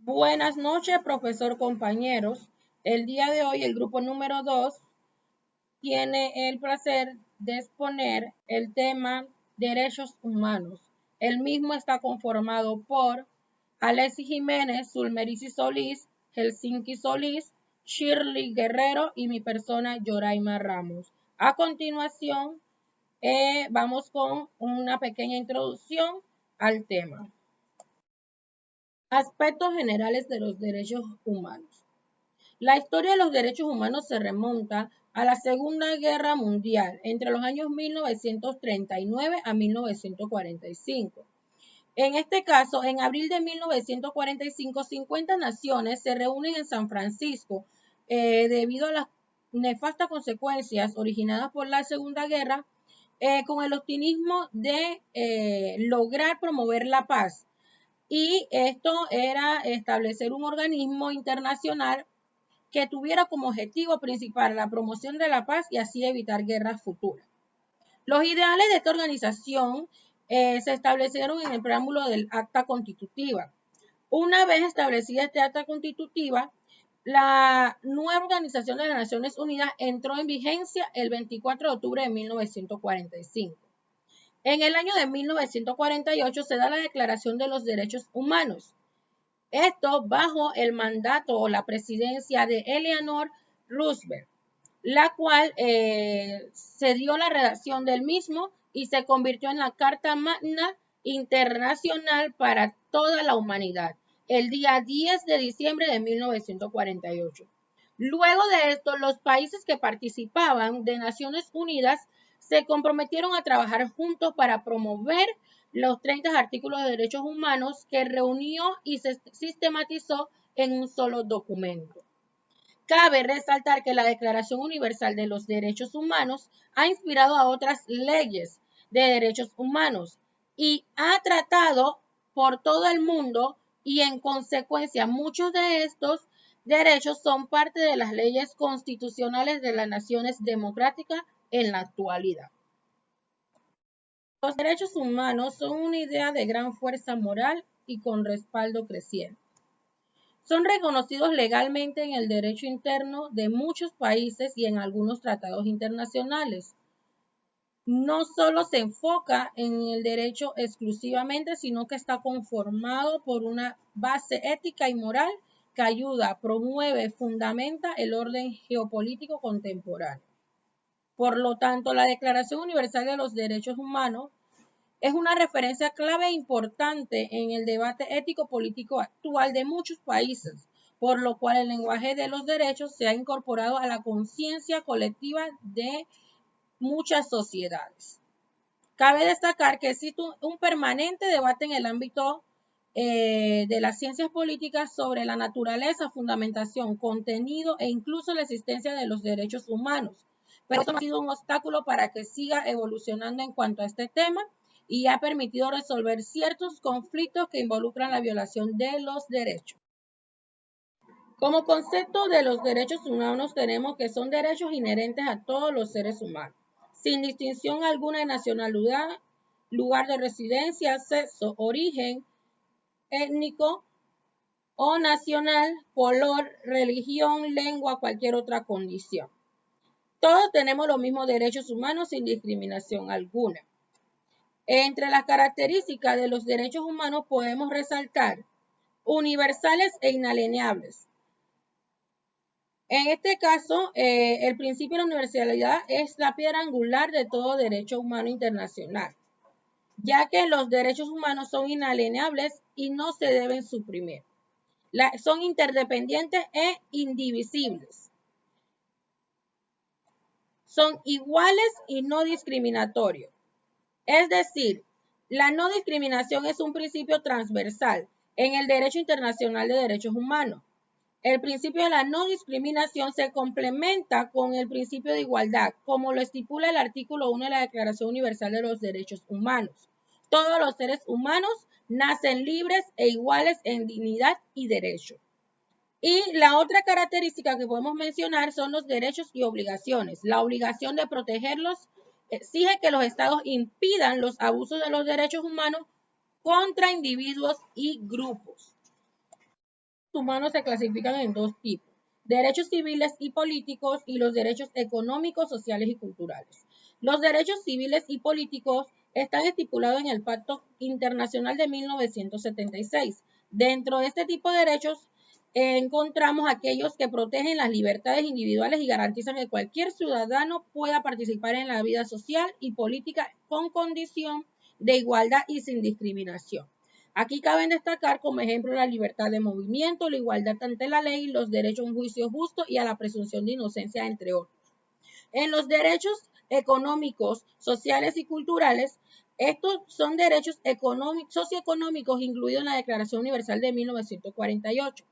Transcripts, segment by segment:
Buenas noches, profesor, compañeros. El día de hoy el grupo número 2 tiene el placer de exponer el tema derechos humanos. El mismo está conformado por Alexis Jiménez, Zulmerici Solís, Helsinki Solís, Shirley Guerrero y mi persona Yoraima Ramos. A continuación, vamos con una pequeña introducción al tema. Aspectos generales de los derechos humanos. La historia de los derechos humanos se remonta a la Segunda Guerra Mundial, entre los años 1939 a 1945. En este caso, en abril de 1945, 50 naciones se reúnen en San Francisco debido a las nefastas consecuencias originadas por la Segunda Guerra, con el optimismo de lograr promover la paz. Y esto era establecer un organismo internacional que tuviera como objetivo principal la promoción de la paz y así evitar guerras futuras. Los ideales de esta organización se establecieron en el preámbulo del Acta Constitutiva. Una vez establecida este Acta Constitutiva, la nueva Organización de las Naciones Unidas entró en vigencia el 24 de octubre de 1945. En el año de 1948 se da la Declaración de los Derechos Humanos. Esto bajo el mandato o la presidencia de Eleanor Roosevelt, la cual se dio la redacción del mismo y se convirtió en la Carta Magna Internacional para toda la humanidad, el día 10 de diciembre de 1948. Luego de esto, los países que participaban de Naciones Unidas se comprometieron a trabajar juntos para promover los 30 artículos de derechos humanos que reunió y se sistematizó en un solo documento. Cabe resaltar que la Declaración Universal de los Derechos Humanos ha inspirado a otras leyes de derechos humanos y ha tratado por todo el mundo y en consecuencia muchos de estos derechos son parte de las leyes constitucionales de las naciones democráticas en la actualidad. Los derechos humanos son una idea de gran fuerza moral y con respaldo creciente. Son reconocidos legalmente en el derecho interno de muchos países y en algunos tratados internacionales. No solo se enfoca en el derecho exclusivamente, sino que está conformado por una base ética y moral que ayuda, promueve, fundamenta el orden geopolítico contemporáneo. Por lo tanto, la Declaración Universal de los Derechos Humanos es una referencia clave e importante en el debate ético-político actual de muchos países, por lo cual el lenguaje de los derechos se ha incorporado a la conciencia colectiva de muchas sociedades. Cabe destacar que existe un permanente debate en el ámbito de las ciencias políticas sobre la naturaleza, fundamentación, contenido e incluso la existencia de los derechos humanos. Pero esto no ha sido un obstáculo para que siga evolucionando en cuanto a este tema y ha permitido resolver ciertos conflictos que involucran la violación de los derechos. Como concepto de los derechos humanos tenemos que son derechos inherentes a todos los seres humanos, sin distinción alguna de nacionalidad, lugar de residencia, sexo, origen étnico o nacional, color, religión, lengua, cualquier otra condición. Todos tenemos los mismos derechos humanos sin discriminación alguna. Entre las características de los derechos humanos podemos resaltar universales e inalienables. En este caso, el principio de la universalidad es la piedra angular de todo derecho humano internacional, ya que los derechos humanos son inalienables y no se deben suprimir. Son interdependientes e indivisibles. Son iguales y no discriminatorios. Es decir, la no discriminación es un principio transversal en el derecho internacional de derechos humanos. El principio de la no discriminación se complementa con el principio de igualdad, como lo estipula el artículo 1 de la Declaración Universal de los Derechos Humanos. Todos los seres humanos nacen libres e iguales en dignidad y derecho. Y la otra característica que podemos mencionar son los derechos y obligaciones. La obligación de protegerlos exige que los estados impidan los abusos de los derechos humanos contra individuos y grupos. humanos se clasifican en dos tipos: derechos civiles y políticos y los derechos económicos, sociales y culturales. Los derechos civiles y políticos están estipulados en el Pacto Internacional de 1976. Dentro de este tipo de derechos encontramos aquellos que protegen las libertades individuales y garantizan que cualquier ciudadano pueda participar en la vida social y política con condición de igualdad y sin discriminación. Aquí caben destacar como ejemplo la libertad de movimiento, la igualdad ante la ley, los derechos a un juicio justo y a la presunción de inocencia, entre otros. En los derechos económicos, sociales y culturales, estos son derechos socioeconómicos incluidos en la Declaración Universal de 1948,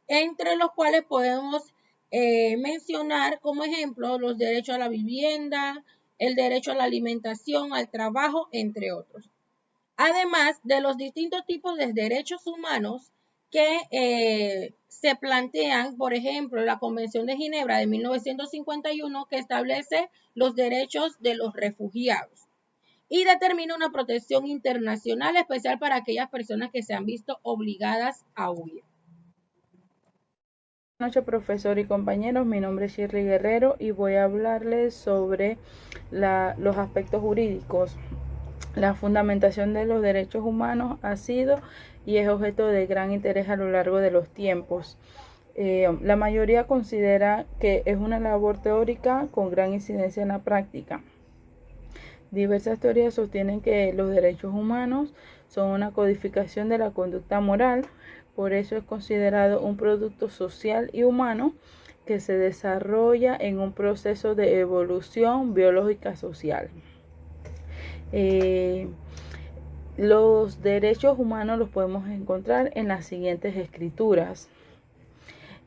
entre los cuales podemos mencionar como ejemplo los derechos a la vivienda, el derecho a la alimentación, al trabajo, entre otros. Además de los distintos tipos de derechos humanos que se plantean, por ejemplo, la Convención de Ginebra de 1951, que establece los derechos de los refugiados y determina una protección internacional especial para aquellas personas que se han visto obligadas a huir. Buenas noches, profesor y compañeros. Mi nombre es Shirley Guerrero y voy a hablarles sobre los aspectos jurídicos. La fundamentación de los derechos humanos ha sido y es objeto de gran interés a lo largo de los tiempos. La mayoría considera que es una labor teórica con gran incidencia en la práctica. Diversas teorías sostienen que los derechos humanos son una codificación de la conducta moral, por eso es considerado un producto social y humano que se desarrolla en un proceso de evolución biológica social. Los derechos humanos los podemos encontrar en las siguientes escrituras,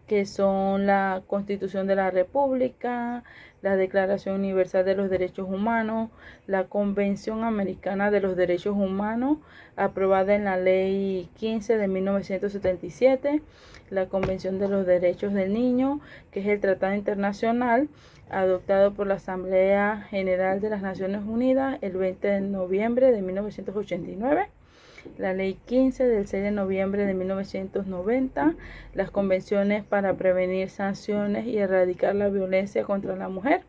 que son la Constitución de la República, la Declaración Universal de los Derechos Humanos, la Convención Americana de los Derechos Humanos, aprobada en la Ley 15 de 1977, la Convención de los Derechos del Niño, que es el Tratado Internacional adoptado por la Asamblea General de las Naciones Unidas el 20 de noviembre de 1989, la Ley 15 del 6 de noviembre de 1990, las convenciones para prevenir sanciones y erradicar la violencia contra la mujer,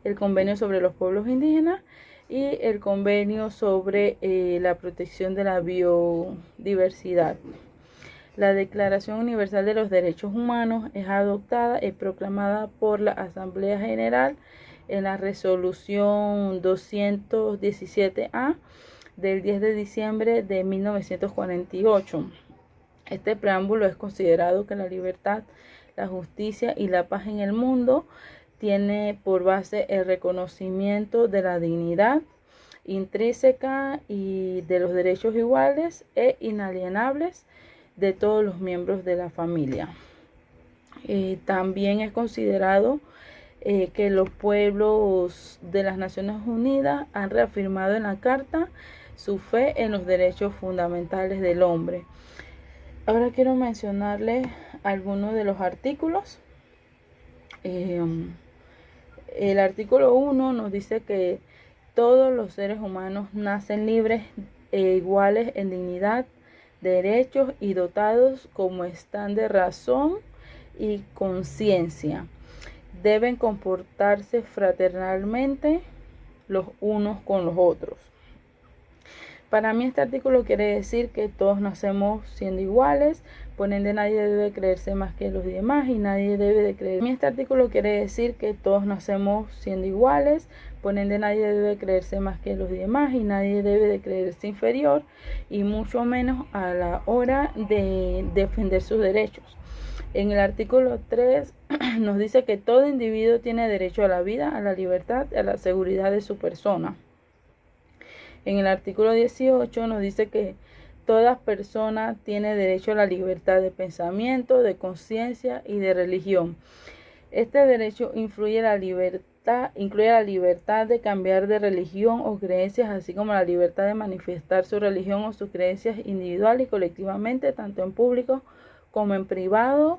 el convenio sobre los pueblos indígenas y el convenio sobre la protección de la biodiversidad. La Declaración Universal de los Derechos Humanos es adoptada y proclamada por la Asamblea General en la Resolución 217A del 10 de diciembre de 1948. Este preámbulo es considerado que la libertad, la justicia y la paz en el mundo tiene por base el reconocimiento de la dignidad intrínseca y de los derechos iguales e inalienables de todos los miembros de la familia. También es considerado que los pueblos de las Naciones Unidas han reafirmado en la Carta su fe en los derechos fundamentales del hombre. Ahora quiero mencionarles algunos de los artículos. El artículo 1 nos dice que todos los seres humanos nacen libres e iguales en dignidad, derechos y dotados como están de razón y conciencia. Deben comportarse fraternalmente los unos con los otros. Para mí este artículo quiere decir que todos nacemos siendo iguales, por ende nadie debe creerse más que los demás y nadie debe de creer. Para mí este artículo quiere decir que todos nacemos siendo iguales, por ende nadie debe creerse más que los demás y nadie debe de creerse inferior, y mucho menos a la hora de defender sus derechos. En el artículo 3 nos dice que todo individuo tiene derecho a la vida, a la libertad y a la seguridad de su persona. En el artículo 18 nos dice que toda persona tiene derecho a la libertad de pensamiento, de conciencia y de religión. Este derecho incluye la libertad de cambiar de religión o creencias, así como la libertad de manifestar su religión o sus creencias individual y colectivamente, tanto en público como en privado,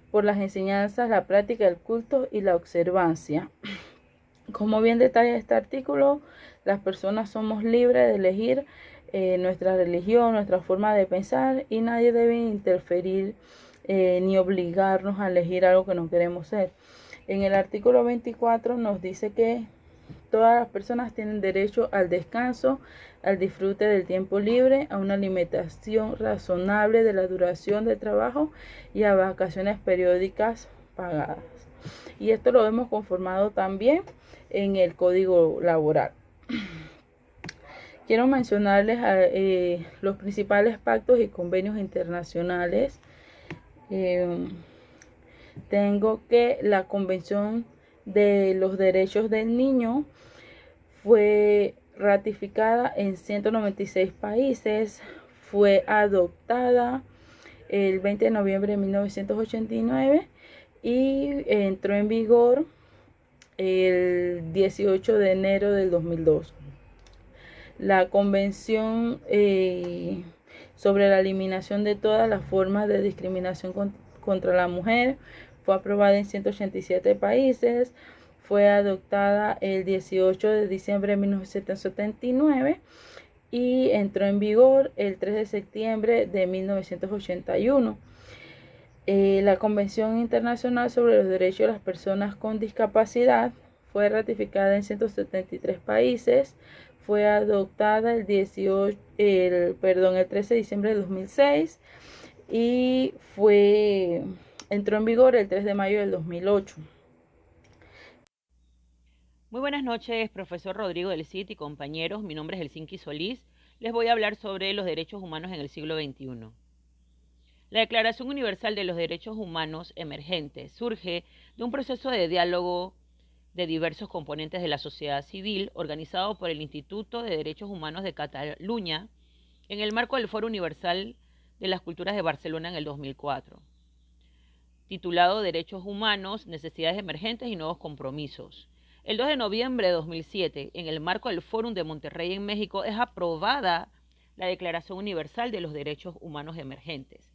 por las enseñanzas, la práctica del culto y la observancia. Como bien detalla este artículo, las personas somos libres de elegir nuestra religión, nuestra forma de pensar, y nadie debe interferir ni obligarnos a elegir algo que no queremos ser. En el artículo 24 nos dice que todas las personas tienen derecho al descanso, al disfrute del tiempo libre, a una alimentación razonable de la duración del trabajo y a vacaciones periódicas pagadas. Y esto lo hemos conformado también en el Código Laboral. Quiero mencionarles los principales pactos y convenios internacionales. Tengo que la Convención de los Derechos del Niño fue ratificada en 196 países, fue adoptada el 20 de noviembre de 1989 y entró en vigor el 18 de enero del 2002. La Convención sobre la eliminación de todas las formas de discriminación contra la mujer fue aprobada en 187 países, fue adoptada el 18 de diciembre de 1979 y entró en vigor el 3 de septiembre de 1981. La Convención Internacional sobre los Derechos de las Personas con Discapacidad fue ratificada en 173 países, fue adoptada el 13 de diciembre de 2006 y entró en vigor el 3 de mayo del 2008. Muy buenas noches, profesor Rodrigo del CIT y compañeros. Mi nombre es Helsinki Solís. Les voy a hablar sobre los derechos humanos en el siglo XXI. La Declaración Universal de los Derechos Humanos Emergentes surge de un proceso de diálogo de diversos componentes de la sociedad civil organizado por el Instituto de Derechos Humanos de Cataluña en el marco del Foro Universal de las Culturas de Barcelona en el 2004, titulado Derechos Humanos, Necesidades Emergentes y Nuevos Compromisos. El 2 de noviembre de 2007, en el marco del Fórum de Monterrey en México, es aprobada la Declaración Universal de los Derechos Humanos Emergentes.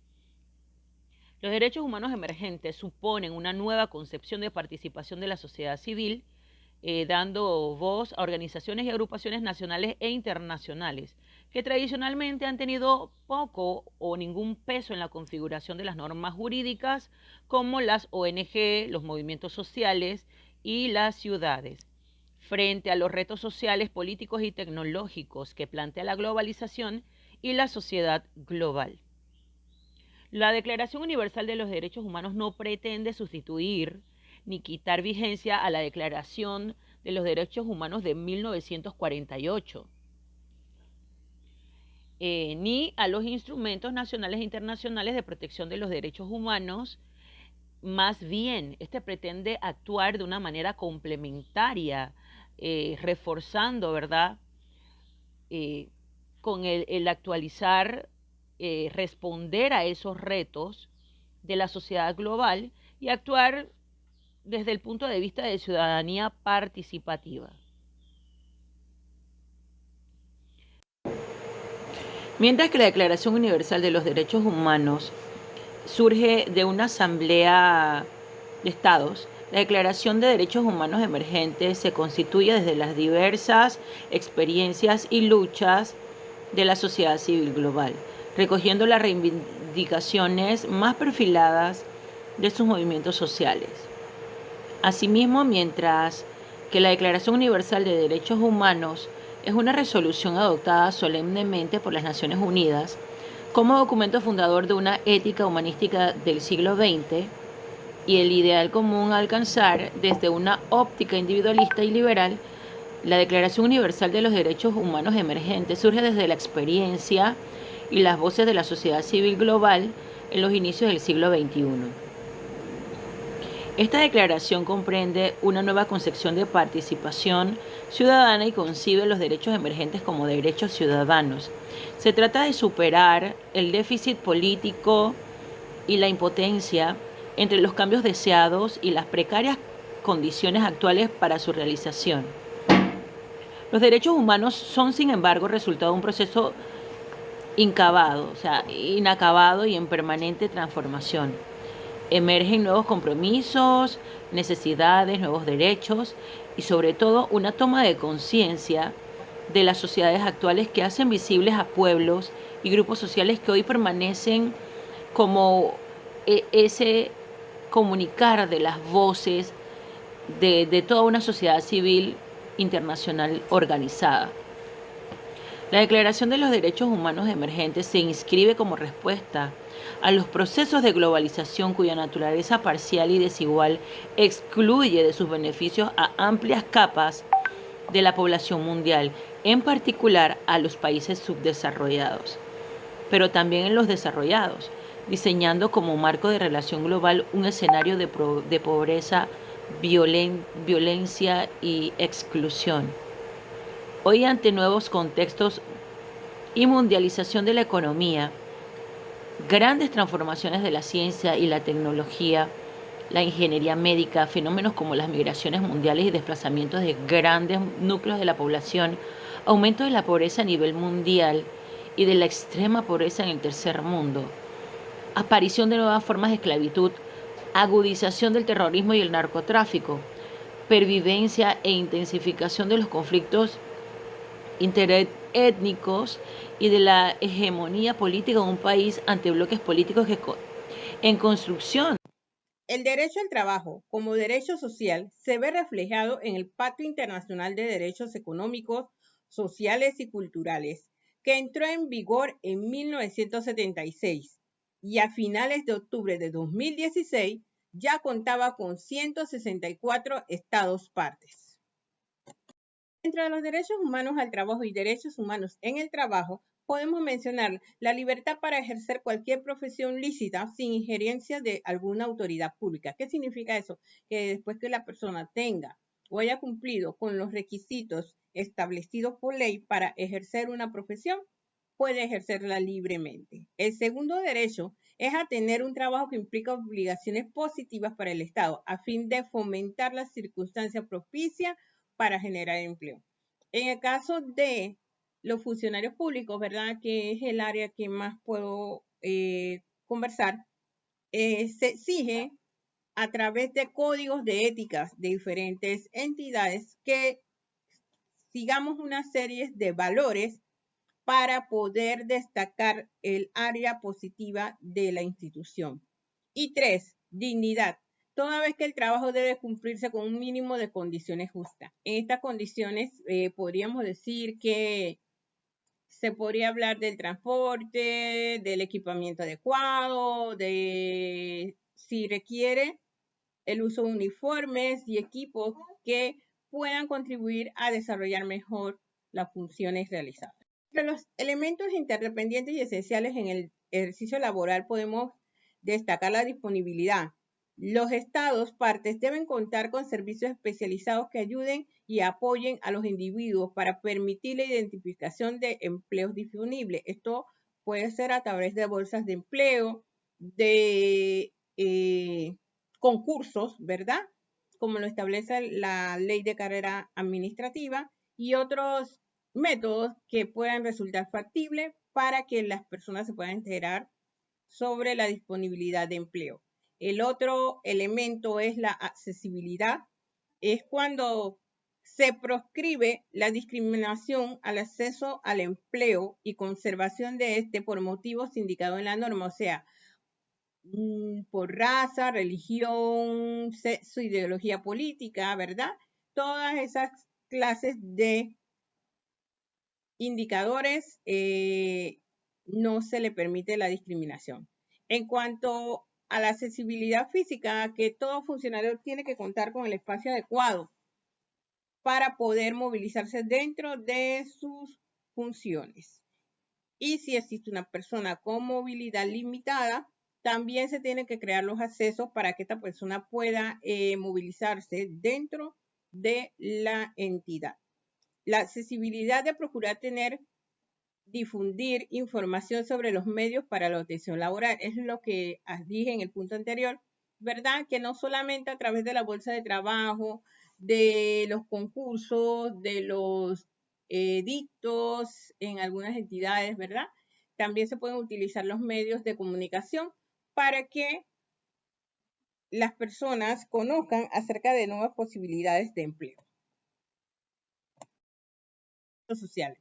Los derechos humanos emergentes suponen una nueva concepción de participación de la sociedad civil, dando voz a organizaciones y agrupaciones nacionales e internacionales que tradicionalmente han tenido poco o ningún peso en la configuración de las normas jurídicas, como las ONG, los movimientos sociales y las ciudades. Frente a los retos sociales, políticos y tecnológicos que plantea la globalización y la sociedad global. La Declaración Universal de los Derechos Humanos no pretende sustituir ni quitar vigencia a la Declaración de los Derechos Humanos de 1948, ni a los instrumentos nacionales e internacionales de protección de los derechos humanos. Más bien, pretende actuar de una manera complementaria, reforzando, ¿verdad?, con el actualizar, responder a esos retos de la sociedad global y actuar desde el punto de vista de ciudadanía participativa. Mientras que la Declaración Universal de los Derechos Humanos surge de una asamblea de estados, la Declaración de Derechos Humanos Emergentes se constituye desde las diversas experiencias y luchas de la sociedad civil global, recogiendo las reivindicaciones más perfiladas de sus movimientos sociales. Asimismo, mientras que la Declaración Universal de Derechos Humanos es una resolución adoptada solemnemente por las Naciones Unidas como documento fundador de una ética humanística del siglo XX y el ideal común a alcanzar desde una óptica individualista y liberal, la Declaración Universal de los Derechos Humanos Emergentes surge desde la experiencia y las voces de la sociedad civil global en los inicios del siglo XXI. Esta declaración comprende una nueva concepción de participación ciudadana y concibe los derechos emergentes como derechos ciudadanos. Se trata de superar el déficit político y la impotencia entre los cambios deseados y las precarias condiciones actuales para su realización. Los derechos humanos son, sin embargo, resultado de un proceso inacabado y en permanente transformación. Emergen nuevos compromisos, necesidades, nuevos derechos y sobre todo una toma de conciencia de las sociedades actuales que hacen visibles a pueblos y grupos sociales que hoy permanecen como ese comunicar de las voces de toda una sociedad civil internacional organizada. La Declaración de los Derechos Humanos Emergentes se inscribe como respuesta a los procesos de globalización cuya naturaleza parcial y desigual excluye de sus beneficios a amplias capas de la población mundial, en particular a los países subdesarrollados, pero también en los desarrollados, diseñando como marco de relación global un escenario de pobreza, violencia y exclusión. Hoy, ante nuevos contextos y mundialización de la economía, grandes transformaciones de la ciencia y la tecnología, la ingeniería médica, fenómenos como las migraciones mundiales y desplazamientos de grandes núcleos de la población, aumento de la pobreza a nivel mundial y de la extrema pobreza en el tercer mundo, aparición de nuevas formas de esclavitud, agudización del terrorismo y el narcotráfico, pervivencia e intensificación de los conflictos interétnicos y de la hegemonía política de un país ante bloques políticos en construcción. El derecho al trabajo como derecho social se ve reflejado en el Pacto Internacional de Derechos Económicos, Sociales y Culturales, que entró en vigor en 1976 y a finales de octubre de 2016 ya contaba con 164 estados partes. Entre los derechos humanos al trabajo y derechos humanos en el trabajo, podemos mencionar la libertad para ejercer cualquier profesión lícita sin injerencia de alguna autoridad pública. ¿Qué significa eso? Que después que la persona tenga o haya cumplido con los requisitos establecidos por ley para ejercer una profesión, puede ejercerla libremente. El segundo derecho es a tener un trabajo que implica obligaciones positivas para el Estado, a fin de fomentar las circunstancias propicias para generar empleo. En el caso de los funcionarios públicos, ¿verdad? Que es el área que más puedo conversar, se exige a través de códigos de éticas de diferentes entidades que sigamos una serie de valores para poder destacar el área positiva de la institución. Y 3, dignidad. Toda vez que el trabajo debe cumplirse con un mínimo de condiciones justas. En estas condiciones podríamos decir que se podría hablar del transporte, del equipamiento adecuado, de si requiere el uso de uniformes y equipos que puedan contribuir a desarrollar mejor las funciones realizadas. Entre los elementos interdependientes y esenciales en el ejercicio laboral podemos destacar la disponibilidad. Los estados partes deben contar con servicios especializados que ayuden y apoyen a los individuos para permitir la identificación de empleos disponibles. Esto puede ser a través de bolsas de empleo, de concursos, ¿verdad? Como lo establece la ley de carrera administrativa y otros métodos que puedan resultar factibles para que las personas se puedan enterar sobre la disponibilidad de empleo. El otro elemento es la accesibilidad. Es cuando se proscribe la discriminación al acceso al empleo y conservación de este por motivos indicados en la norma, o sea, por raza, religión, sexo, ideología política, ¿verdad? Todas esas clases de indicadores no se le permite la discriminación. En cuanto a la accesibilidad física, que todo funcionario tiene que contar con el espacio adecuado para poder movilizarse dentro de sus funciones. Y si existe una persona con movilidad limitada, también se tienen que crear los accesos para que esta persona pueda movilizarse dentro de la entidad. La accesibilidad de procurar difundir información sobre los medios para la obtención laboral. Es lo que dije en el punto anterior, ¿verdad? Que no solamente a través de la bolsa de trabajo, de los concursos, de los dictos en algunas entidades, ¿verdad? También se pueden utilizar los medios de comunicación para que las personas conozcan acerca de nuevas posibilidades de empleo. sociales.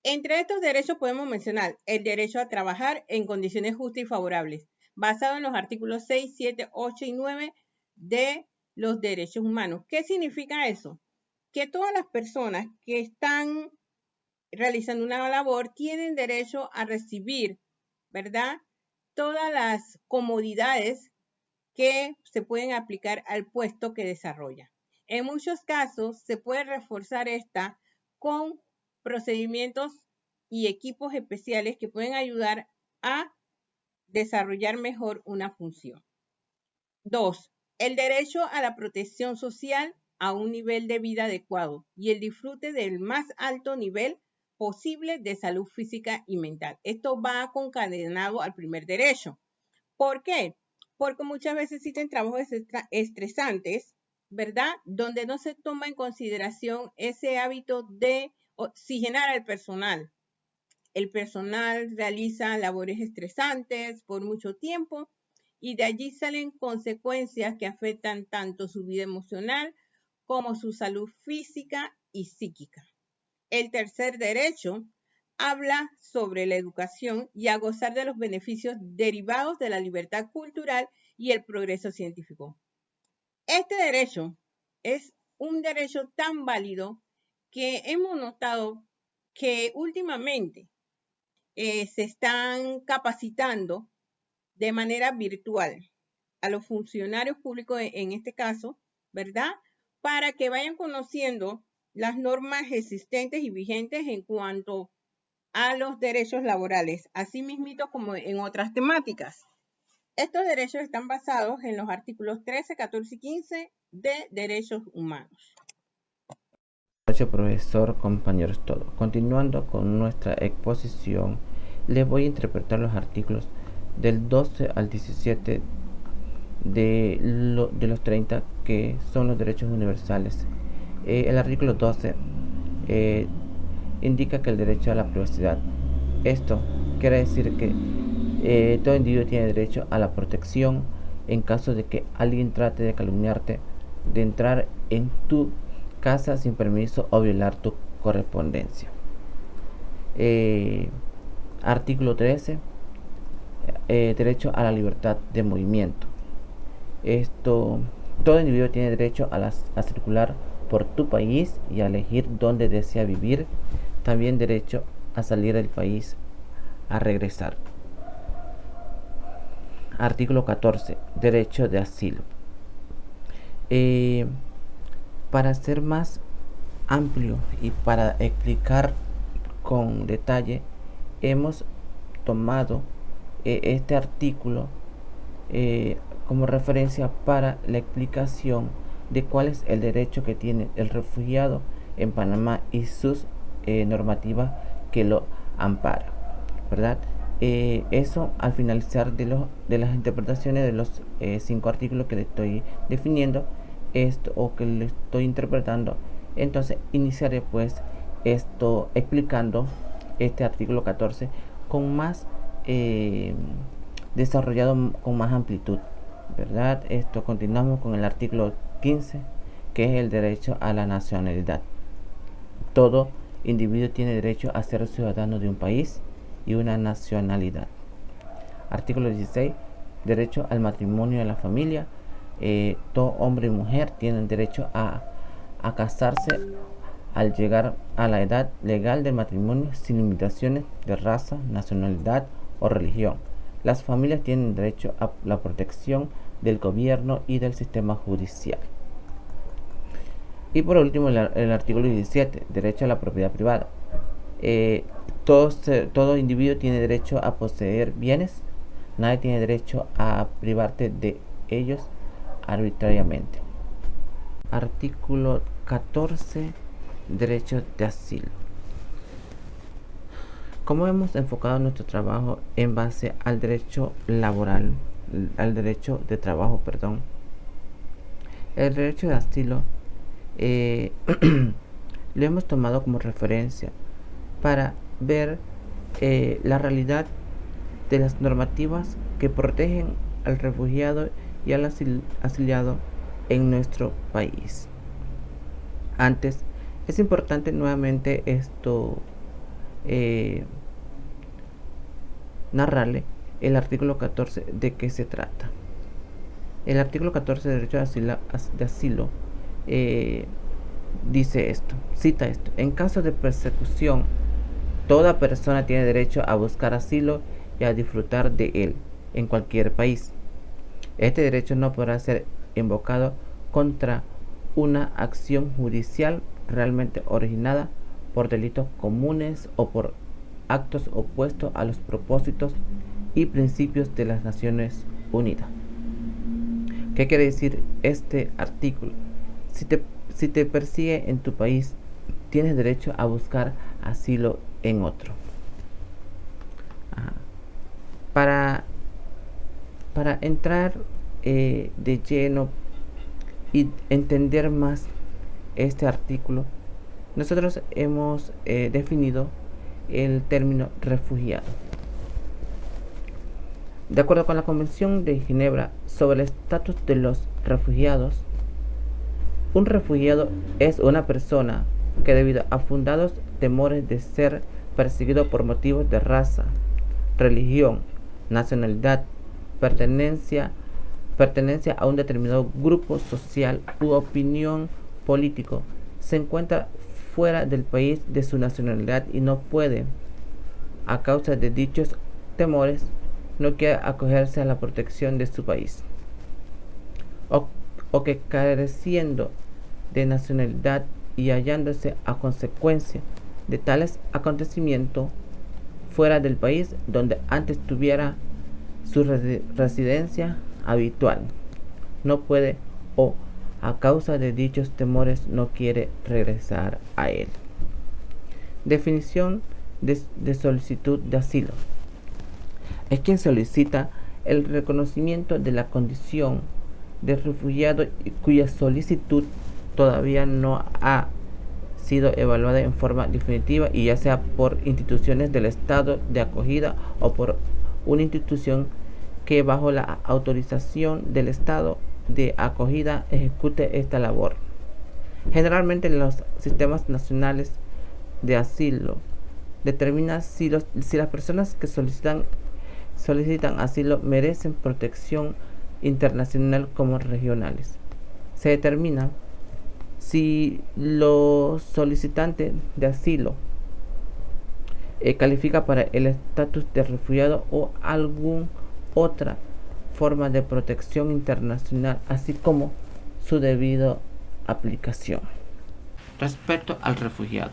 Entre estos derechos podemos mencionar el derecho a trabajar en condiciones justas y favorables, basado en los artículos 6, 7, 8 y 9 de los derechos humanos. ¿Qué significa eso? Que todas las personas que están realizando una labor tienen derecho a recibir, ¿verdad?, todas las comodidades que se pueden aplicar al puesto que desarrolla. En muchos casos se puede reforzar esta con procedimientos y equipos especiales que pueden ayudar a desarrollar mejor una función. 2. El derecho a la protección social a un nivel de vida adecuado y el disfrute del más alto nivel posible de salud física y mental. Esto va concadenado al primer derecho. ¿Por qué? Porque muchas veces existen trabajos estresantes, ¿verdad?, donde no se toma en consideración ese hábito de oxigenar al personal. El personal realiza labores estresantes por mucho tiempo y de allí salen consecuencias que afectan tanto su vida emocional como su salud física y psíquica. El tercer derecho habla sobre la educación y a gozar de los beneficios derivados de la libertad cultural y el progreso científico. Este derecho es un derecho tan válido que hemos notado que últimamente se están capacitando de manera virtual a los funcionarios públicos en este caso, ¿verdad?, para que vayan conociendo las normas existentes y vigentes en cuanto a los derechos laborales, así mismito como en otras temáticas. Estos derechos están basados en los artículos 13, 14 y 15 de Derechos Humanos. Buenas noches, profesor, compañeros todos. Continuando con nuestra exposición, les voy a interpretar los artículos del 12 al 17 de los 30 que son los derechos universales. El artículo 12 indica que el derecho a la privacidad. Esto quiere decir que todo individuo tiene derecho a la protección en caso de que alguien trate de calumniarte, de entrar en tu casa sin permiso o violar tu correspondencia. Artículo 13, derecho a la libertad de movimiento. Todo individuo tiene derecho a circular por tu país y a elegir dónde desea vivir. También derecho a salir del país, a regresar. Artículo 14, derecho de asilo. Para ser más amplio y para explicar con detalle, hemos tomado este artículo como referencia para la explicación de cuál es el derecho que tiene el refugiado en Panamá y sus normativas que lo amparan, ¿verdad? Eso al finalizar de las interpretaciones de los 5 artículos que le estoy definiendo o que le estoy interpretando, entonces iniciaré pues explicando este artículo 14 con más desarrollado, con más amplitud, ¿verdad? Continuamos con el artículo 15, que es el derecho a la nacionalidad. Todo individuo tiene derecho a ser ciudadano de un país y una nacionalidad. Artículo 16, derecho al matrimonio y a la familia. Todo hombre y mujer tienen derecho a casarse al llegar a la edad legal del matrimonio sin limitaciones de raza, nacionalidad o religión. Las familias tienen derecho a la protección del gobierno y del sistema judicial. Y por último el artículo 17, derecho a la propiedad privada. Todo individuo tiene derecho a poseer bienes. Nadie tiene derecho a privarte de ellos arbitrariamente. Artículo 14, derecho de asilo. Como hemos enfocado nuestro trabajo en base al derecho laboral, al derecho de trabajo, perdón, el derecho de asilo lo hemos tomado como referencia para ver la realidad de las normativas que protegen al refugiado y al asiliado en nuestro país. Antes Es importante nuevamente narrarle el artículo 14 de qué se trata. El artículo 14 de derecho de asilo dice esto, cita esto: en caso de persecución, toda persona tiene derecho a buscar asilo y a disfrutar de él en cualquier país. Este derecho no podrá ser invocado contra una acción judicial realmente originada por delitos comunes o por actos opuestos a los propósitos y principios de las Naciones Unidas. ¿Qué quiere decir este artículo? Si te persigue en tu país, tienes derecho a buscar asilo en otro. Para entrar de lleno y entender más este artículo, nosotros hemos definido el término refugiado. De acuerdo con la Convención de Ginebra sobre el estatus de los refugiados, un refugiado es una persona que, debido a fundados temores de ser perseguido por motivos de raza, religión, nacionalidad, pertenencia a un determinado grupo social u opinión político, se encuentra fuera del país de su nacionalidad y no puede, a causa de dichos temores, no quiere acogerse a la protección de su país, o que, careciendo de nacionalidad y hallándose a consecuencia de tales acontecimientos fuera del país donde antes tuviera su residencia habitual, no puede, o a causa de dichos temores no quiere regresar a él. Definición de solicitud de asilo: es quien solicita el reconocimiento de la condición de refugiado y cuya solicitud todavía no ha sido evaluada en forma definitiva, y ya sea por instituciones del estado de acogida o por una institución que, bajo la autorización del estado de acogida, ejecute esta labor. Generalmente los sistemas nacionales de asilo determinan si las personas que solicitan asilo merecen protección internacional como regionales. Se determina si los solicitantes de asilo califica para el estatus de refugiado o alguna otra forma de protección internacional, así como su debida aplicación. Respecto al refugiado,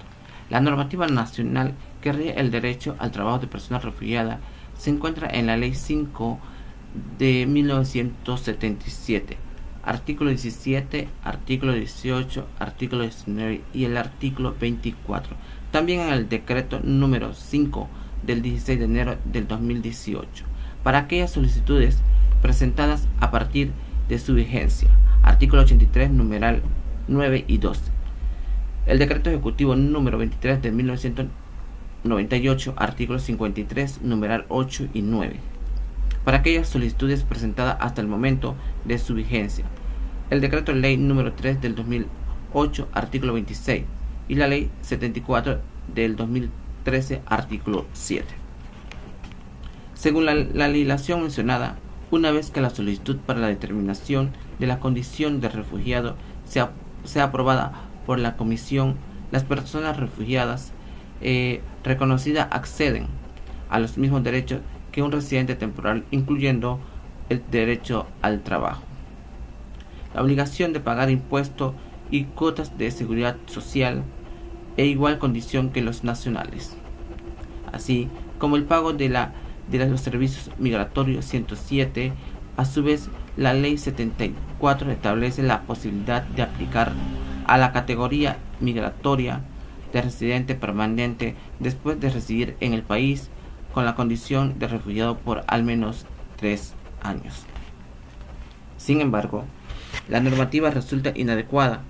la normativa nacional que rige el derecho al trabajo de personas refugiadas se encuentra en la Ley 5 de 1977, artículo 17, artículo 18, artículo 19 y el artículo 24. También en el decreto número 5 del 16 de enero del 2018, para aquellas solicitudes presentadas a partir de su vigencia, artículo 83, numeral 9 y 12. El decreto ejecutivo número 23 de 1998, artículo 53, numeral 8 y 9. Para aquellas solicitudes presentadas hasta el momento de su vigencia, el decreto ley número 3 del 2008, artículo 26, y la ley 74 del 2013, artículo 7. Según la legislación mencionada, una vez que la solicitud para la determinación de la condición de refugiado sea aprobada por la Comisión, las personas refugiadas reconocidas acceden a los mismos derechos que un residente temporal, incluyendo el derecho al trabajo, la obligación de pagar impuestos y cuotas de seguridad social e igual condición que los nacionales, así como el pago de los servicios migratorios 107. A su vez, la ley 74 establece la posibilidad de aplicar a la categoría migratoria de residente permanente después de residir en el país con la condición de refugiado por al menos 3 años. Sin embargo, la normativa resulta inadecuada,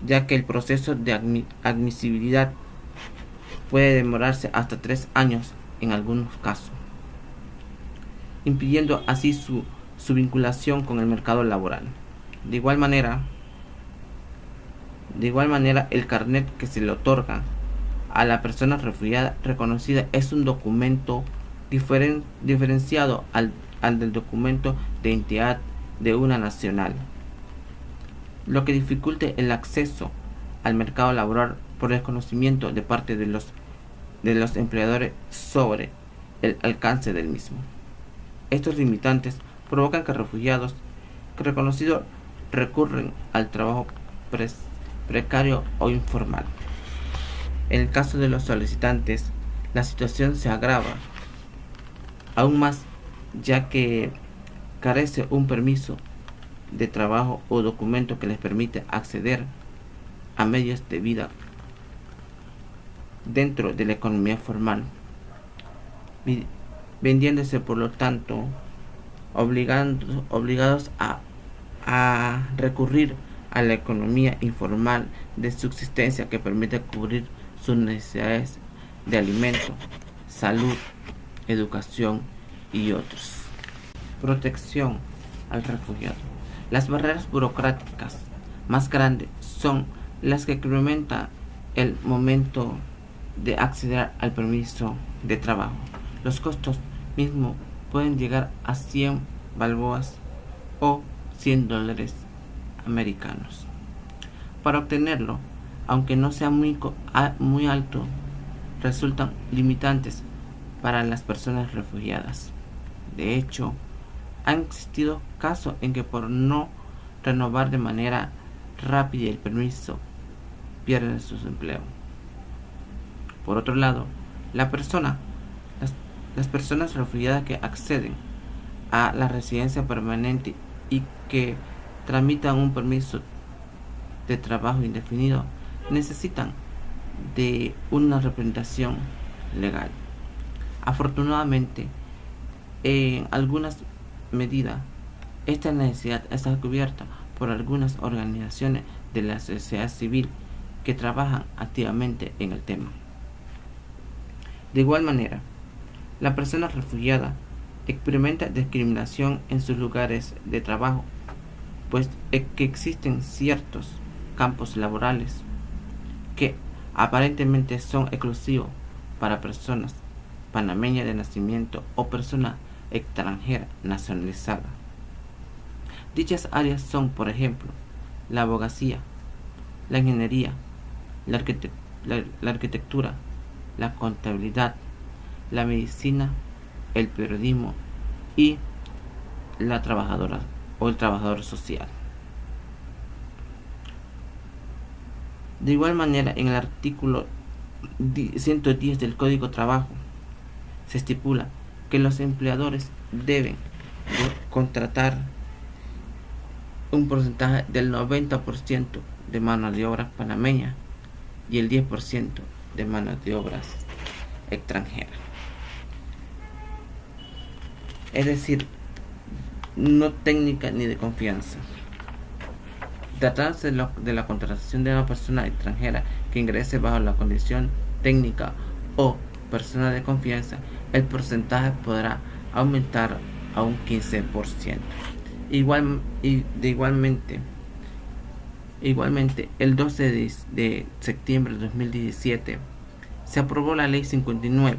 ya que el proceso de admisibilidad puede demorarse hasta 3 años en algunos casos, impidiendo así su vinculación con el mercado laboral. De igual manera, De igual manera, el carnet que se le otorga a la persona refugiada reconocida es un documento diferenciado al del documento de identidad de una nacional, lo que dificulte el acceso al mercado laboral por desconocimiento de parte de los empleadores sobre el alcance del mismo. Estos limitantes provocan que refugiados reconocidos recurren al trabajo precario o informal. En el caso de los solicitantes, la situación se agrava aún más, ya que carece un permiso de trabajo o documento que les permite acceder a medios de vida dentro de la economía formal, vendiéndose por lo tanto obligados a recurrir a la economía informal de subsistencia que permite cubrir sus necesidades de alimento, salud, educación y otros. Protección al refugiado. Las barreras burocráticas más grandes son las que incrementan el momento de acceder al permiso de trabajo. Los costos mismos pueden llegar a 100 balboas o $100 americanos. Para obtenerlo, aunque no sea muy alto, resultan limitantes para las personas refugiadas. De hecho, han existido casos en que por no renovar de manera rápida el permiso, pierden su empleo. Por otro lado, las personas refugiadas que acceden a la residencia permanente y que tramitan un permiso de trabajo indefinido necesitan de una representación legal. Afortunadamente, en algunas medidas, esta necesidad está cubierta por algunas organizaciones de la sociedad civil que trabajan activamente en el tema. De igual manera, la persona refugiada experimenta discriminación en sus lugares de trabajo, pues que existen ciertos campos laborales que aparentemente son exclusivos para personas panameñas de nacimiento o personas extranjeras nacionalizadas. Dichas áreas son, por ejemplo, la abogacía, la ingeniería, la arquitectura, la contabilidad, la medicina, el periodismo y la trabajadora o el trabajador social. De igual manera, en el artículo 110 del Código Trabajo se estipula que los empleadores deben contratar un porcentaje del 90% de mano de obra panameña y el 10% de mano de obras extranjeras. Es decir, no técnica ni de confianza. Tratarse de la contratación de una persona extranjera que ingrese bajo la condición técnica o persona de confianza, el porcentaje podrá aumentar a un 15%. Igualmente, el 12 de septiembre de 2017 se aprobó la Ley 59,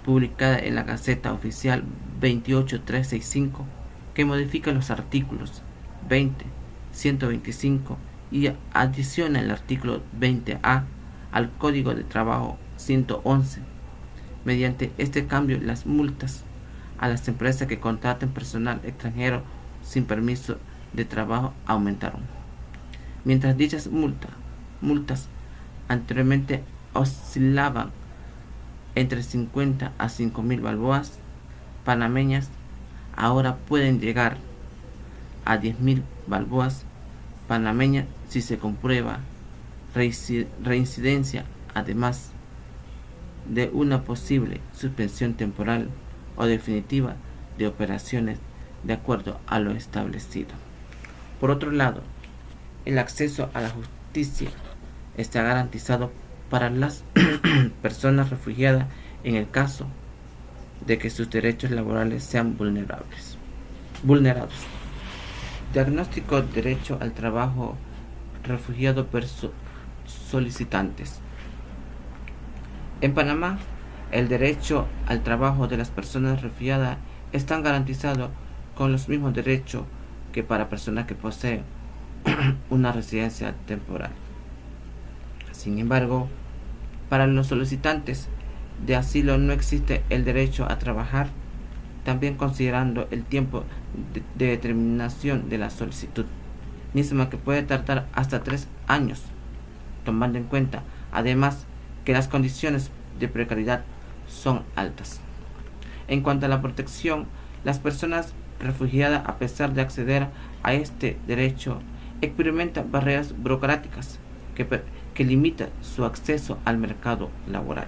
publicada en la Gaceta Oficial 28365, que modifica los artículos 20, 125 y adiciona el artículo 20A al Código de Trabajo 111. Mediante este cambio, las multas a las empresas que contraten personal extranjero sin permiso de trabajo aumentaron. Mientras dichas multas anteriormente oscilaban entre 50 a 5.000 balboas panameñas, ahora pueden llegar a 10.000 balboas panameñas si se comprueba reincidencia, además de una posible suspensión temporal o definitiva de operaciones de acuerdo a lo establecido. Por otro lado, el acceso a la justicia está garantizado para las personas refugiadas en el caso de que sus derechos laborales sean vulnerados. Diagnóstico: derecho al trabajo refugiados solicitantes. En Panamá, el derecho al trabajo de las personas refugiadas están garantizados con los mismos derechos que para personas que poseen una residencia temporal. Sin embargo, para los solicitantes de asilo no existe el derecho a trabajar, también considerando el tiempo de determinación de la solicitud, misma que puede tardar hasta 3 años, tomando en cuenta además que las condiciones de precariedad son altas. En cuanto a la protección, las personas refugiadas, a pesar de acceder a este derecho, experimentan barreras burocráticas que limitan su acceso al mercado laboral,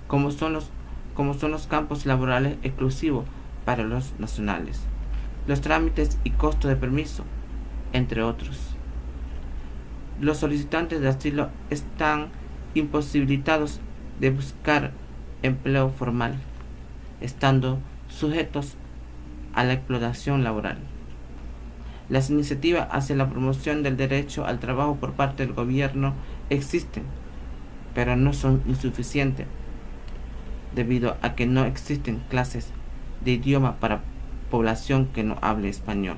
como son los campos laborales exclusivos para los nacionales, los trámites y costos de permiso, entre otros. Los solicitantes de asilo están imposibilitados de buscar empleo formal, estando sujetos a la explotación laboral. Las iniciativas hacia la promoción del derecho al trabajo por parte del gobierno existen, pero no son insuficientes, debido a que no existen clases de idioma para población que no hable español,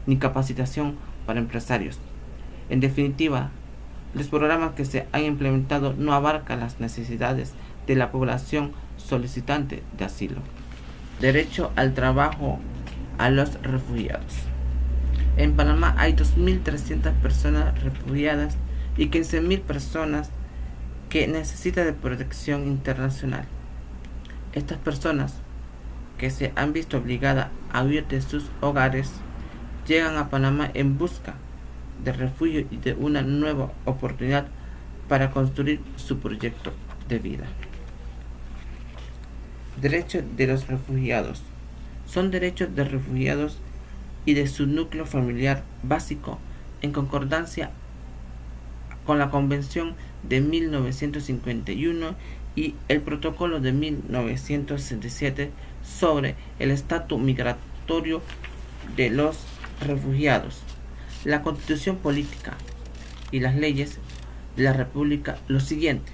ni capacitación para empresarios. En definitiva, los programas que se han implementado no abarcan las necesidades de la población solicitante de asilo. Derecho al trabajo a los refugiados. En Panamá hay 2.300 personas refugiadas y 15.000 personas que necesitan de protección internacional. Estas personas, que se han visto obligadas a huir de sus hogares, llegan a Panamá en busca de refugio y de una nueva oportunidad para construir su proyecto de vida. Derechos de los refugiados. Son derechos de refugiados y de su núcleo familiar básico en concordancia con la Convención de 1951 y el Protocolo de 1967 sobre el estatus migratorio de los refugiados. La Constitución Política y las leyes de la República lo siguiente.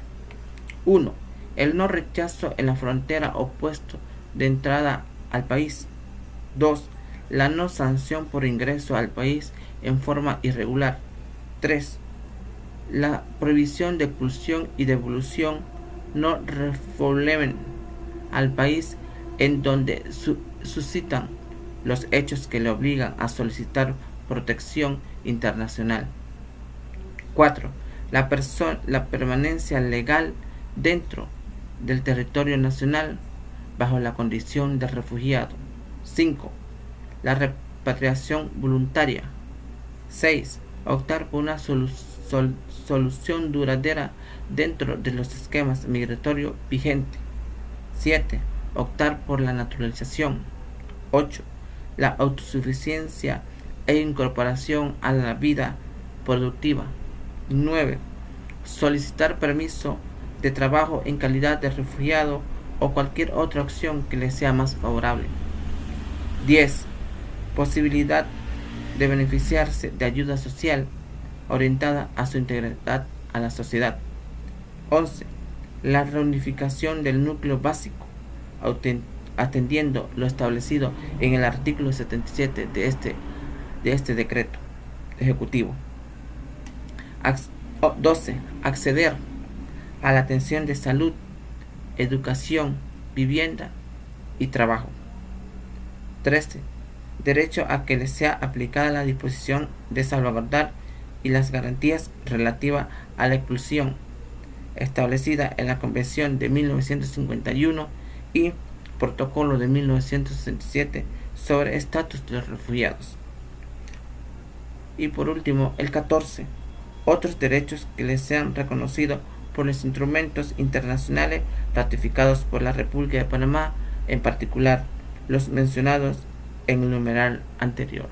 1. El no rechazo en la frontera o puesto de entrada al país. 2. La no sanción por ingreso al país en forma irregular. 3. La prohibición de expulsión y devolución no refolemen al país en donde suscitan los hechos que le obligan a solicitar protección internacional. 4. La permanencia legal dentro del territorio nacional bajo la condición de refugiado. 5. La repatriación voluntaria. 6. Optar por una solución duradera dentro de los esquemas migratorios vigentes. 7. Optar por la naturalización. 8. La autosuficiencia e incorporación a la vida productiva. 9. Solicitar permiso de trabajo en calidad de refugiado o cualquier otra opción que le sea más favorable. 10. Posibilidad de beneficiarse de ayuda social orientada a su integridad a la sociedad. 11. La reunificación del núcleo básico, atendiendo lo establecido en el artículo 77 de este decreto ejecutivo. 12. Acceder a la atención de salud, educación, vivienda y trabajo. 13. Derecho a que le sea aplicada la disposición de salvaguardar y las garantías relativas a la exclusión establecida en la Convención de 1951 y Protocolo de 1967 sobre estatus de los refugiados. Y por último, el 14. Otros derechos que les sean reconocidos por los instrumentos internacionales ratificados por la República de Panamá, en particular los mencionados en el numeral anterior.